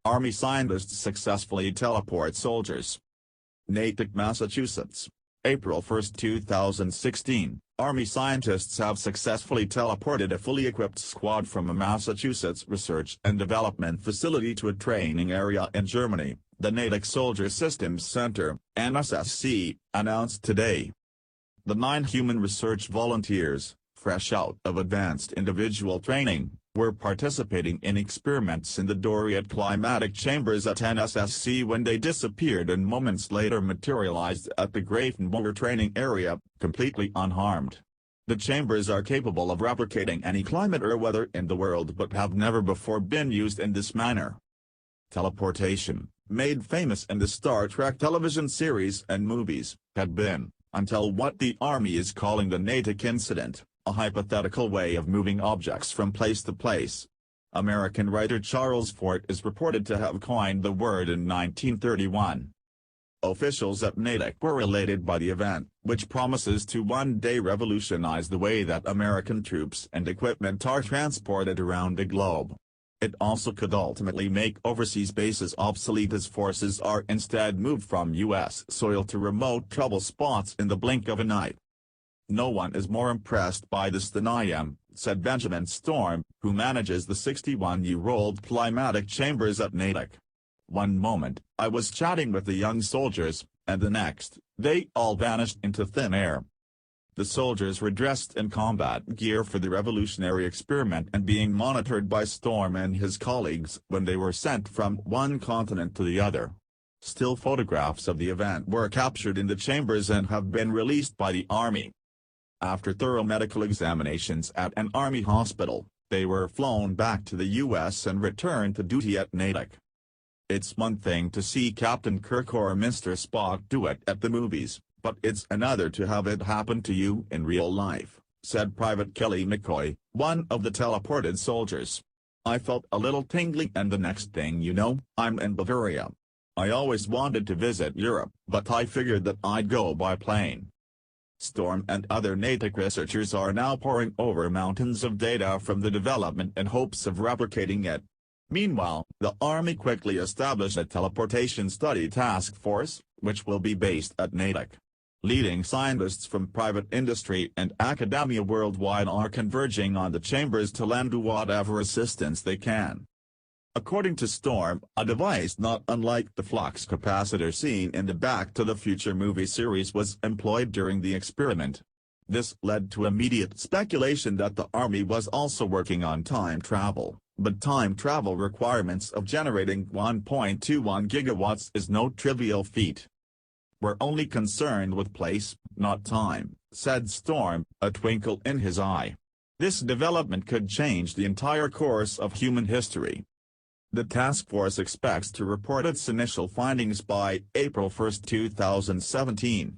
Army scientists successfully teleport soldiers. Natick, Massachusetts. April 1, 2016, Army scientists have successfully teleported a fully equipped squad from a Massachusetts research and development facility to a training area in Germany, the Natick Soldier Systems Center, NSSC, announced today. The 9 human research volunteers, fresh out of advanced individual training, were participating in experiments in the Doriot Climatic Chambers at NSSC when they disappeared and moments later materialized at the Grafenwoehr Training Area, completely unharmed. The chambers are capable of replicating any climate or weather in the world but have never before been used in this manner. Teleportation, made famous in the Star Trek television series and movies, had been, until what the Army is calling the Natick incident, a hypothetical way of moving objects from place to place. American writer Charles Fort is reported to have coined the word in 1931. Officials at Natick were elated by the event, which promises to one day revolutionize the way that American troops and equipment are transported around the globe. It also could ultimately make overseas bases obsolete as forces are instead moved from U.S. soil to remote trouble spots in the blink of an eye. "No one is more impressed by this than I am," said Benjamin Storm, who manages the 61-year-old climatic chambers at Natick. "One moment, I was chatting with the young soldiers, and the next, they all vanished into thin air." The soldiers were dressed in combat gear for the revolutionary experiment and being monitored by Storm and his colleagues when they were sent from one continent to the other. Still photographs of the event were captured in the chambers and have been released by the Army. After thorough medical examinations at an Army hospital, they were flown back to the U.S. and returned to duty at Natick. "It's one thing to see Captain Kirk or Mr. Spock do it at the movies, but it's another to have it happen to you in real life," said Private Kelly McCoy, one of the teleported soldiers. "I felt a little tingly and the next thing you know, I'm in Bavaria. I always wanted to visit Europe, but I figured that I'd go by plane." Storm and other Natick researchers are now poring over mountains of data from the development in hopes of replicating it. Meanwhile, the Army quickly established a teleportation study task force, which will be based at Natick. Leading scientists from private industry and academia worldwide are converging on the chambers to lend whatever assistance they can. According to Storm, a device not unlike the flux capacitor seen in the Back to the Future movie series was employed during the experiment. This led to immediate speculation that the Army was also working on time travel, but time travel requirements of generating 1.21 gigawatts is no trivial feat. "We're only concerned with place, not time," said Storm, a twinkle in his eye. "This development could change the entire course of human history." The task force expects to report its initial findings by April 1, 2017.